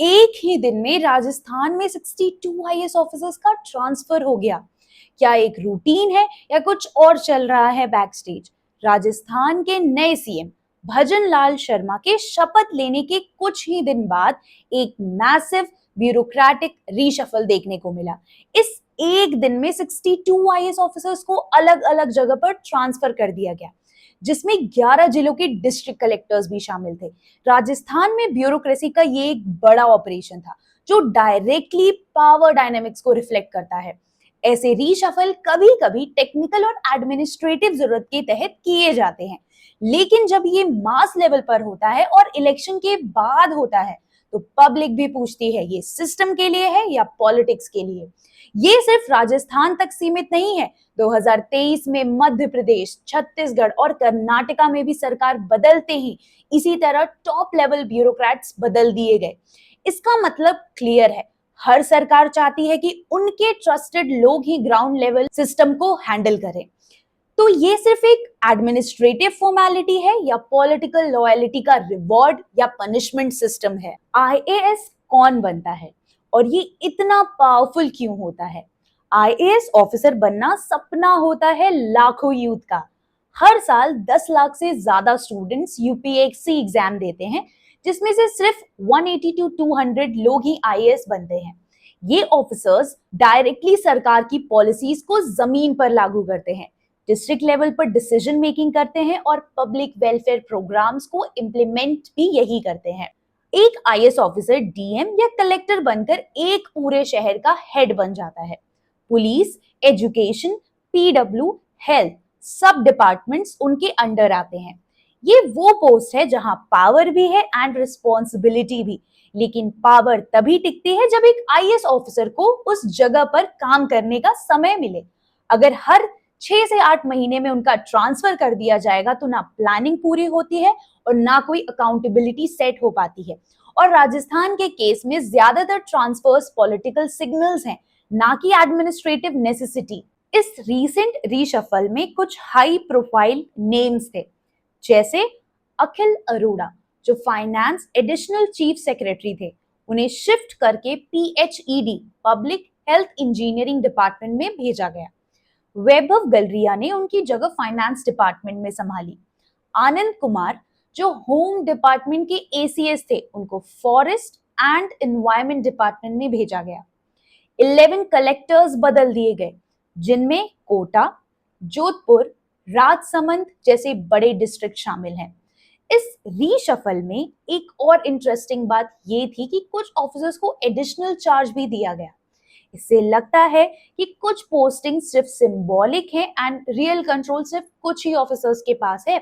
एक ही दिन में राजस्थान में 62 आईएएस ऑफिसर्स का ट्रांसफर हो गया। क्या एक रूटीन है या कुछ और चल रहा है बैक स्टेज? राजस्थान के नए सीएम भजन लाल शर्मा के शपथ लेने के कुछ ही दिन बाद एक मैसिव ब्यूरोक्रेटिक रीशफल देखने को मिला। इस एक दिन में 62 आईएएस ऑफिसर्स को अलग अलग जगह पर ट्रांसफर कर दिया गया, जिसमें 11 जिलों के डिस्ट्रिक्ट कलेक्टर्स भी शामिल थे। राजस्थान में ब्यूरोक्रेसी का ये एक बड़ा ऑपरेशन था जो डायरेक्टली पावर डायनेमिक्स को रिफ्लेक्ट करता है। ऐसे रीशफल कभी कभी टेक्निकल और एडमिनिस्ट्रेटिव जरूरत के तहत किए जाते हैं, लेकिन जब ये मास लेवल पर होता है और इलेक्शन के बाद होता है तो पब्लिक भी पूछती है ये सिस्टम के लिए है या पॉलिटिक्स के लिए। ये सिर्फ राजस्थान तक सीमित नहीं है। 2023 में मध्य प्रदेश, छत्तीसगढ़ और कर्नाटका में भी सरकार बदलते ही इसी तरह टॉप लेवल ब्यूरोक्रेट्स बदल दिए गए। इसका मतलब क्लियर है, हर सरकार चाहती है कि उनके ट्रस्टेड लोग ही ग्राउंड लेवल सिस्टम को हैंडल करें। तो ये सिर्फ एक एडमिनिस्ट्रेटिव फॉर्मेलिटी है या पॉलिटिकल लॉयल्टी का रिवॉर्ड या पनिशमेंट सिस्टम है? आईएएस कौन बनता है और ये इतना पावरफुल क्यों होता है? आईएएस ऑफिसर बनना सपना होता है लाखों यूथ का। हर साल 10 लाख से ज्यादा स्टूडेंट्स यूपीएससी एग्जाम देते हैं, जिसमें से सिर्फ 180 टू 200 लोग ही आईएएस बनते हैं। ये ऑफिसर्स डायरेक्टली सरकार की पॉलिसीज को जमीन पर लागू करते हैं, डिस्ट्रिक्ट लेवल पर डिसीजन मेकिंग करते हैं और पब्लिक वेलफेयर प्रोग्राम्स को इम्प्लीमेंट भी यही करते हैं। एक आईएएस ऑफिसर डीएम या कलेक्टर बनकर एक पूरे शहर का हेड बन जाता है। पुलिस, एजुकेशन, पीडब्ल्यू, हेल्थ, सब डिपार्टमेंट्स उनके अंडर आते हैं। ये वो पोस्ट है जहां पावर भी है एंड रिस्पॉन्सिबिलिटी भी, लेकिन पावर तभी टिकती है जब एक आईएएस ऑफिसर को उस जगह पर काम करने का समय मिले। अगर हर 6 से 8 महीने में उनका ट्रांसफर कर दिया जाएगा तो ना प्लानिंग पूरी होती है और ना कोई अकाउंटेबिलिटी सेट हो पाती है। और राजस्थान के केस में ज्यादातर ट्रांसफर्स पॉलिटिकल सिग्नल्स हैं, ना कि एडमिनिस्ट्रेटिव नेसेसिटी। इस रीसेंट रीशफल में कुछ हाई प्रोफाइल नेम्स थे, जैसे अखिल अरोड़ा जो फाइनेंस एडिशनल चीफ सेक्रेटरी थे, उन्हें शिफ्ट करके PHED public health engineering department में भेजा गया। वैभव गलरिया ने उनकी जगह फाइनेंस डिपार्टमेंट में संभाली। आनंद कुमार जो होम डिपार्टमेंट के एसीएस थे, उनको फॉरेस्ट एंड एनवायरमेंट डिपार्टमेंट में भेजा गया। 11 कलेक्टर्स बदल दिए गए, जिनमें कोटा, जोधपुर, राजसमंद जैसे बड़े डिस्ट्रिक्ट शामिल हैं। इस रीशफल में एक और इंटरेस्टिंग बात ये थी कि कुछ ऑफिसर्स को एडिशनल चार्ज भी दिया गया। इससे लगता है कि कुछ पोस्टिंग सिर्फ सिंबॉलिक है एंड रियल कंट्रोल सिर्फ कुछ ही ऑफिसर्स के पास है।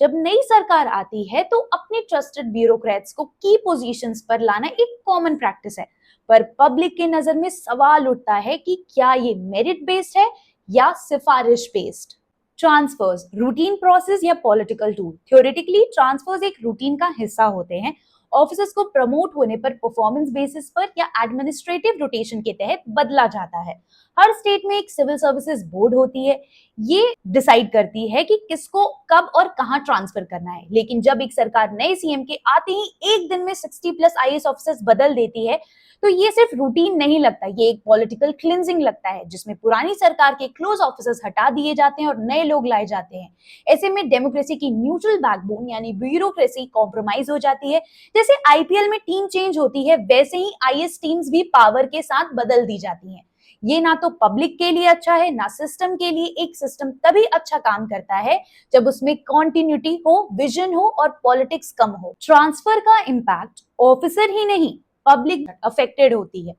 जब नई सरकार आती है तो अपने ट्रस्टेड ब्यूरोक्रेट्स को की पोजीशंस पर लाना एक कॉमन प्रैक्टिस है, पर पब्लिक के नजर में सवाल उठता है कि क्या ये मेरिट बेस्ड है या सिफारिश बेस्ड? ट्रांसफर्स रूटीन प्रोसेस या पॉलिटिकल टूल? थ्योरेटिकली ट्रांसफर्स एक रूटीन का हिस्सा होते हैं। ऑफिसर्स को प्रमोट होने पर परफॉर्मेंस बेसिस पर या एडमिनिस्ट्रेटिव रोटेशन के तहत बदला जाता है। हर स्टेट में एक सिविल सर्विसेज बोर्ड होती है, ये डिसाइड करती है कि किसको कब और कहां ट्रांसफर करना है। लेकिन जब एक सरकार नए सीएम के आते ही एक दिन में 60 प्लस आईएएस ऑफिसर्स बदल देती है तो ये सिर्फ रूटीन नहीं लगता, ये एक पॉलिटिकल क्लिंजिंग लगता है, जिसमें पुरानी सरकार के क्लोज ऑफिसर्स हटा दिए जाते हैं और नए लोग लाए जाते हैं। ऐसे में डेमोक्रेसी की न्यूट्रल बैकबोन यानी ब्यूरोक्रेसी कॉम्प्रोमाइज हो जाती है। जैसे आईपीएल में टीम चेंज होती है, वैसे ही आईएएस टीम्स भी पावर के साथ बदल दी जाती हैं। ये ना तो पब्लिक के लिए अच्छा है ना सिस्टम के लिए। एक सिस्टम तभी अच्छा काम करता है जब उसमें कॉन्टिन्यूटी हो, विजन हो और पॉलिटिक्स कम हो। ट्रांसफर का इम्पैक्ट ऑफिसर ही नहीं, पब्लिक अफेक्टेड होती है।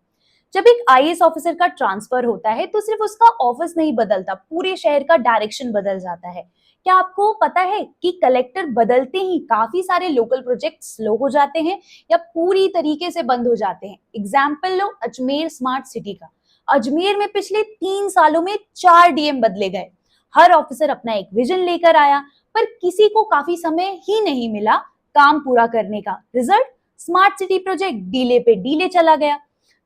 जब एक आईएएस ऑफिसर का ट्रांसफर होता है तो सिर्फ उसका ऑफिस नहीं बदलता, पूरे शहर का डायरेक्शन बदल जाता है। क्या आपको पता है कि कलेक्टर बदलते ही काफी सारे लोकल प्रोजेक्ट स्लो हो जाते हैं या पूरी तरीके से बंद हो जाते हैं? एग्जाम्पल लो अजमेर स्मार्ट सिटी का। अजमेर में पिछले 3 सालों में 4 डीएम बदले गए। हर ऑफिसर अपना एक विजन लेकर आया, पर किसी को काफी समय ही नहीं मिला काम पूरा करने का। Result, smart city project delay पे डीले चला गया।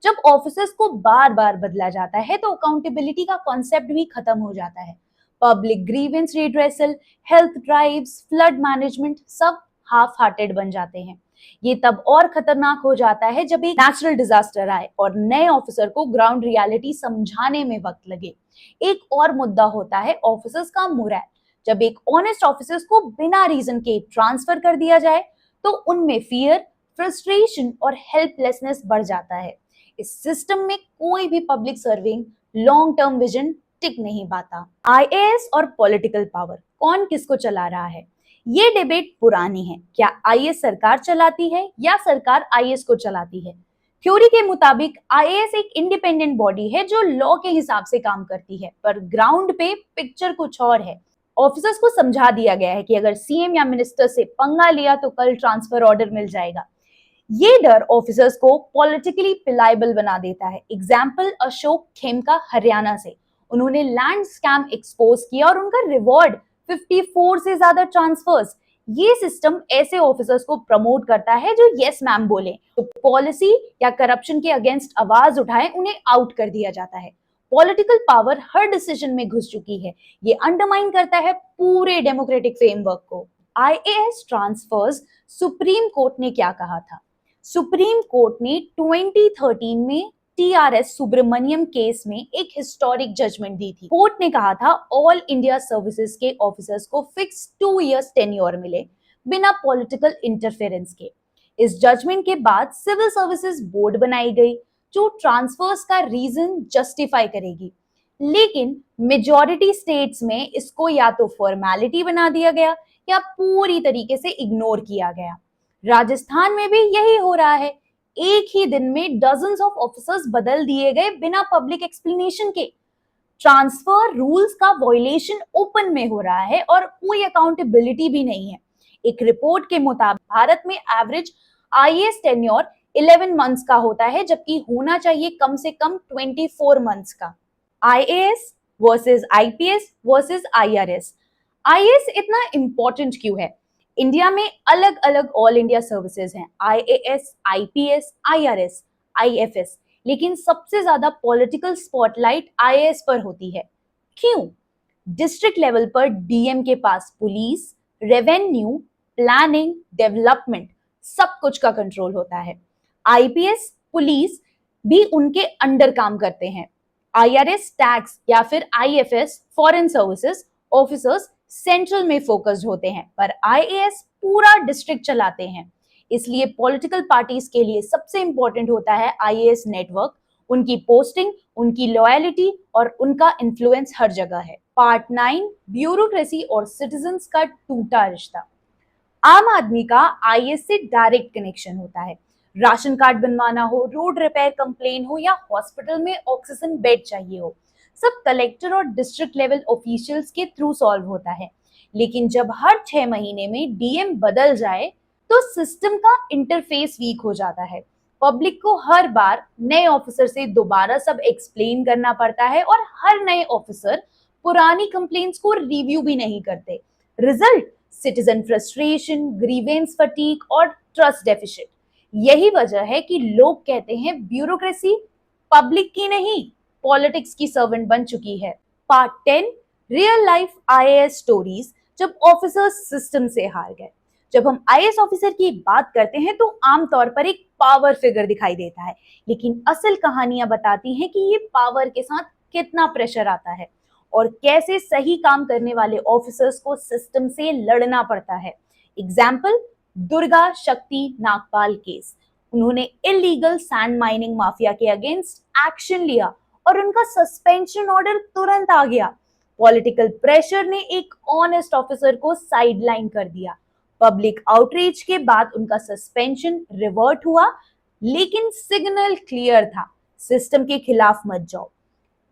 जब ऑफिसर्स को बार बार बदला जाता है तो अकाउंटेबिलिटी का कॉन्सेप्ट भी खत्म हो जाता है। Public grievance redressal, health drives, flood management सब हाफ हार्टेड बन जाते हैं। ये तब और खतरनाक हो जाता है जब एक नेचुरल डिजास्टर आए और नए ऑफिसर को ग्राउंड रियलिटी समझाने में वक्त लगे। एक और मुद्दा होता है ऑफिसर्स का मोरल। जब एक ऑनेस्ट ऑफिसर्स को बिना रीजन के ट्रांसफर कर दिया जाए तो उनमें फियर, फ्रस्ट्रेशन और हेल्पलेसनेस बढ़ जाता है। इस सिस्टम में कोई भी public serving long term vision टिक नहीं पाता। आईएएस और पॉलिटिकल पावर, कौन किसको चला रहा है? ये डिबेट पुरानी है। क्या आईएएस सरकार चलाती है या सरकार आईएएस को चलाती है? थ्योरी के मुताबिक आईएएस एक इंडिपेंडेंट बॉडी है जो लॉ के हिसाब से काम करती है, पर ग्राउंड पे पिक्चर कुछ और है। ऑफिसर्स को समझा दिया गया है कि अगर सीएम या मिनिस्टर से पंगा लिया तो कल ट्रांसफर ऑर्डर मिल जाएगा। ये डर ऑफिसर्स को पॉलिटिकली पिलायबल बना देता है। एग्जाम्पल अशोक खेमका हरियाणा से। उन्होंने लैंड स्कैम एक्सपोज किया और उनका रिवॉर्ड 54 से ज्यादा ट्रांसफर्स। ये सिस्टम ऐसे ऑफिसर्स को प्रमोट करता है जो यस मैम बोले, तो पॉलिसी या करप्शन के अगेंस्ट आवाज उठाए उन्हें आउट कर दिया जाता है। पॉलिटिकल पावर हर डिसीजन में घुस चुकी है। ये अंडरमाइन करता है पूरे डेमोक्रेटिक फ्रेमवर्क को। आईएएस ट्रांसफर्स, सुप्रीम कोर्ट ने क्या कहा था? सुप्रीम कोर्ट ने 2013 में टीआरएस सुब्रमण्यम केस में एक हिस्टोरिक जजमेंट दी थी। कोर्ट ने कहा था ऑल इंडिया सर्विसेज के ऑफिसर्स को फिक्स 2 इयर्स टेन्योर मिले बिना पॉलिटिकल इंटरफेरेंस के। इस जजमेंट के बाद सिविल सर्विसेज बोर्ड बनाई गई जो ट्रांसफर्स का रीजन जस्टिफाई करेगी, लेकिन मेजॉरिटी स्टेट्स में इसको या तो फॉर्मेलिटी बना दिया गया या पूरी तरीके से इग्नोर किया गया। राजस्थान में भी यही हो रहा है। एक ही दिन में डजन्स ऑफ ऑफिसर्स बदल दिए गए बिना पब्लिक एक्सप्लेनेशन के। ट्रांसफर रूल्स का वायलेशन ओपन में हो रहा है और कोई अकाउंटेबिलिटी भी नहीं है। एक रिपोर्ट के मुताबिक भारत में एवरेज आईएएस टेन्योर 11 मंथ्स का होता है, जबकि होना चाहिए कम से कम 24 मंथ्स का। IAS versus IPS versus IRS. IAS इतना इंपॉर्टेंट क्यों है? इंडिया में अलग अलग ऑल इंडिया सर्विसेज हैं, आईएएस, आईपीएस, आईआरएस, आईएफएस, लेकिन सबसे ज्यादा पॉलिटिकल स्पॉटलाइट आईएएस पर होती है। क्यों? डिस्ट्रिक्ट लेवल पर डीएम के पास पुलिस, रेवेन्यू, प्लानिंग, डेवलपमेंट सब कुछ का कंट्रोल होता है। आईपीएस, पुलिस भी उनके अंडर काम करते हैं। आईआरएस टैक्स या फिर IFS foreign services officers central में फोकस्ड होते हैं, पर आईएएस पूरा डिस्ट्रिक्ट चलाते हैं। इसलिए पॉलिटिकल पार्टीज के लिए सबसे इंपॉर्टेंट होता है आईएएस नेटवर्क, उनकी पोस्टिंग, उनकी लॉयलिटी और उनका इन्फ्लुएंस हर जगह है। पार्ट 9, ब्यूरोक्रेसी और सिटीजन्स का टूटा रिश्ता। आम आदमी का आईएएस से डायरेक्ट कनेक्शन होता है। राशन कार्ड बनवाना हो, रोड रिपेयर कंप्लेन हो या हॉस्पिटल में ऑक्सीजन बेड चाहिए हो, सब कलेक्टर और डिस्ट्रिक्ट लेवल ऑफिशियल्स के थ्रू सॉल्व होता है। लेकिन जब हर 6 महीने में डीएम बदल जाए तो सिस्टम का इंटरफेस वीक हो जाता है। पब्लिक को हर बार नए ऑफिसर से दोबारा सब एक्सप्लेन करना पड़ता है और हर नए ऑफिसर पुरानी कंप्लेंट्स को रिव्यू भी नहीं करते। Result, citizen frustration, grievance fatigue और ट्रस्ट डेफिसिट। यही वजह है कि लोग कहते हैं ब्यूरोक्रेसी पब्लिक की नहीं, पॉलिटिक्स की सर्वेंट बन चुकी है। Part 10, real life IAS stories, जब ऑफिसर्स सिस्टम से हार गए। जब हम आईएएस ऑफिसर की बात करते हैं तो आमतौर पर एक पावर फिगर दिखाई देता है, लेकिन असल कहानियां बताती हैं कि ये पावर के साथ कितना प्रेशर आता है और कैसे सही काम करने वाले ऑफिसर्स को सिस्टम से लड़ना पड़ता है। एग्जाम्पल, दुर्गा शक्ति नागपाल केस। उन्होंने इलीगल सैंड माइनिंग माफिया के अगेंस्ट एक्शन लिया और उनका सस्पेंशन ऑर्डर तुरंत आ गया। पॉलिटिकल प्रेशर ने एक ऑनेस्ट ऑफिसर को साइडलाइन कर दिया। पब्लिक आउटरीच के बाद उनका सस्पेंशन रिवर्ट हुआ, लेकिन सिग्नल क्लियर था, सिस्टम के खिलाफ मत जाओ।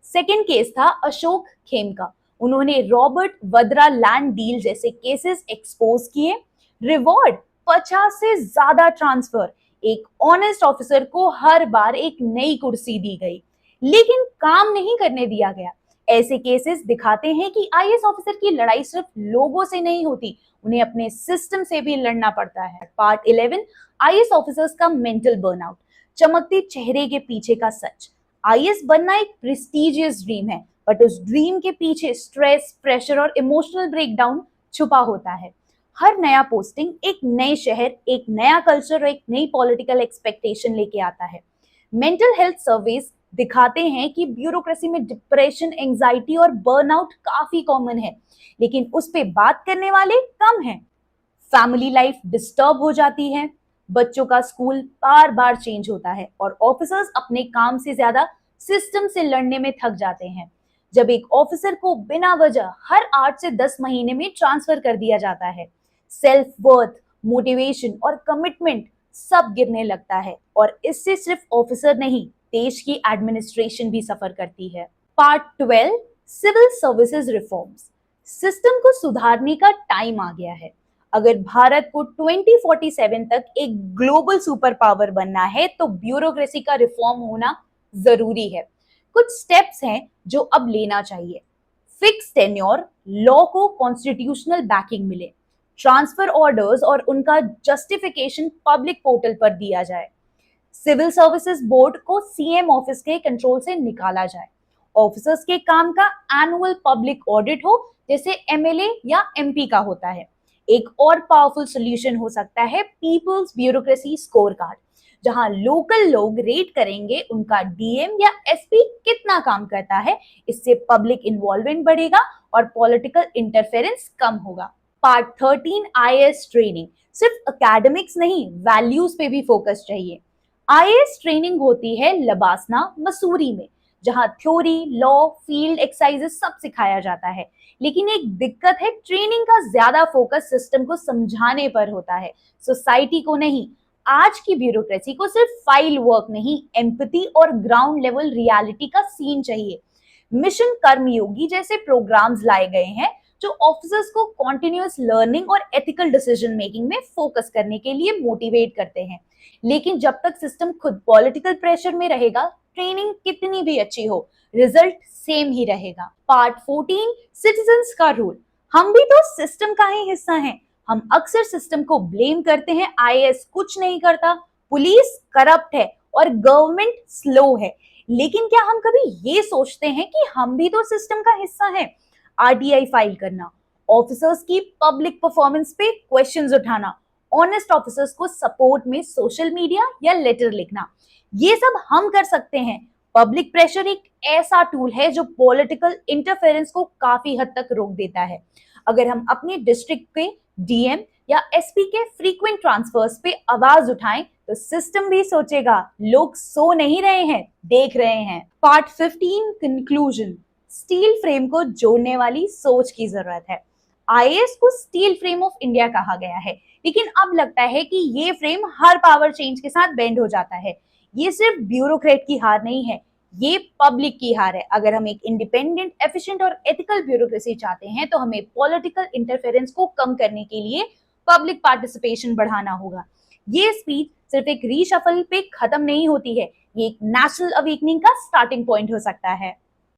सेकेंड केस था अशोक खेमका। उन्होंने रॉबर्ट वद्रा लैंड डील जैसे केसेस एक्सपोज किए। रिवॉर्ड 50 से ज्यादा ट्रांसफर। एक ऑनेस्ट ऑफिसर को हर बार एक नई कुर्सी दी गई, लेकिन काम नहीं करने दिया गया। ऐसे केसेस दिखाते हैं कि आईएएस ऑफिसर की लड़ाई सिर्फ लोगों से नहीं होती, उन्हें अपने सिस्टम से भी लड़ना पड़ता है। पार्ट 11, आईएएस ऑफिसर्स का मेंटल बर्नआउट, चमकते चेहरे के पीछे का सच। आईएएस बनना एक प्रेस्टिजियस ड्रीम है, बट उस ड्रीम के पीछे स्ट्रेस, प्रेशर और इमोशनल ब्रेकडाउन छुपा होता है। हर नया पोस्टिंग एक नए शहर, एक नया कल्चर और एक नई पॉलिटिकल एक्सपेक्टेशन लेके आता है। मेंटल हेल्थ सर्वेस दिखाते हैं कि ब्यूरोक्रेसी में डिप्रेशन, एंजाइटी और बर्नआउट काफी कॉमन है, लेकिन उस पे बात करने वाले कम हैं। फैमिली लाइफ डिस्टर्ब हो जाती है, बच्चों का स्कूल बार बार चेंज होता है और ऑफिसर्स अपने काम से ज्यादा सिस्टम से लड़ने में थक जाते हैं। जब एक ऑफिसर को बिना वजह हर 8 से 10 महीने में ट्रांसफर कर दिया जाता है, सेल्फ वर्थ, मोटिवेशन और कमिटमेंट सब गिरने लगता है और इससे सिर्फ ऑफिसर नहीं, देश की एडमिनिस्ट्रेशन भी सफर करती है। Part 12, civil services reforms. System को सुधारने का टाइम आ गया है। अगर भारत को 2047 तक एक ग्लोबल सुपर पावर बनना है तो ब्यूरोक्रेसी का रिफॉर्म होना जरूरी है। कुछ स्टेप्स हैं जो अब लेना चाहिए। फिक्स टेन्योर, लॉ को कॉन्स्टिट्यूशनल बैकिंग मिले, ट्रांसफर ऑर्डर्स और उनका जस्टिफिकेशन पब्लिक पोर्टल पर दिया जाए, सिविल सर्विसेज बोर्ड को सीएम ऑफिस के कंट्रोल से निकाला जाए, ऑफिसर्स के काम का एनुअल पब्लिक ऑडिट हो जैसे एमएलए या एमपी का होता है। एक और पावरफुल सोल्यूशन हो सकता है पीपल्स ब्यूरोक्रेसी स्कोर कार्ड, जहां लोकल लोग रेट करेंगे उनका डीएम या एसपी कितना काम करता है। इससे पब्लिक इन्वॉल्वमेंट बढ़ेगा और पॉलिटिकल इंटरफेरेंस कम होगा। Part 13, IAS training. सिर्फ एकेडमिक्स नहीं, वैल्यूज पे भी फोकस चाहिए। आईएएस ट्रेनिंग होती है लबासना, मसूरी में, जहां थ्योरी, लॉ, फील्ड एक्सरसाइजेस सब सिखाया जाता है। लेकिन एक दिक्कत है, ट्रेनिंग का ज्यादा फोकस सिस्टम को समझाने पर होता है, सोसाइटी को नहीं। आज की ब्यूरोक्रेसी को सिर्फ फाइल वर्क नहीं, एम्पैथी और ग्राउंड लेवल रियलिटी का सीन चाहिए। मिशन कर्मयोगी जैसे प्रोग्राम्स लाए गए हैं जो ऑफिसर्स को कॉन्टिन्यूअस लर्निंग और एथिकल डिसीजन मेकिंग में फोकस करने के लिए मोटिवेट करते हैं। लेकिन जब तक सिस्टम खुद पॉलिटिकल प्रेशर में रहेगा, ट्रेनिंग कितनी भी अच्छी हो, रिजल्ट सेम ही रहेगा। पार्ट 14, सिटीजन्स का रोल। हम भी तो सिस्टम का ही हिस्सा हैं। हम अक्सर सिस्टम को ब्लेम करते हैं, आईएएस कुछ नहीं करता, पुलिस करप्ट है और गवर्नमेंट स्लो है। लेकिन क्या हम कभी ये सोचते हैं कि हम भी तो सिस्टम का हिस्सा हैं? आरटीआई फाइल करना, ऑफिसर्स की पब्लिक परफॉर्मेंस पे क्वेश्चंस उठाना, ऑनेस्ट ऑफिसर्स को सपोर्ट में सोशल मीडिया या लेटर लिखना, ये सब हम कर सकते हैं। पब्लिक प्रेशर एक ऐसा टूल है जो पॉलिटिकल इंटरफेरेंस को काफी हद तक रोक देता है। अगर हम अपने डिस्ट्रिक्ट पे डीएम या एसपी के फ्रीक्वेंट ट्रांसफर्स पे आवाज उठाएं तो सिस्टम भी सोचेगा लोग सो नहीं रहे हैं, देख रहे हैं। Part 15, conclusion. स्टील फ्रेम को जोड़ने वाली सोच की जरूरत है। आईएएस को स्टील फ्रेम ऑफ इंडिया कहा गया है, लेकिन अब लगता है कि ये फ्रेम हर पावर चेंज के साथ बेंड हो जाता है। ये सिर्फ ब्यूरोक्रेट की हार नहीं है, ये पब्लिक की हार है। अगर हम एक इंडिपेंडेंट, एफिशिएंट और एथिकल ब्यूरोक्रेसी चाहते हैं तो हमें पॉलिटिकल इंटरफेरेंस को कम करने के लिए पब्लिक पार्टिसिपेशन बढ़ाना होगा। ये स्पीच सिर्फ एक रीशफल पे खत्म नहीं होती है, ये एक नेशनल अवेकनिंग का स्टार्टिंग पॉइंट हो सकता है।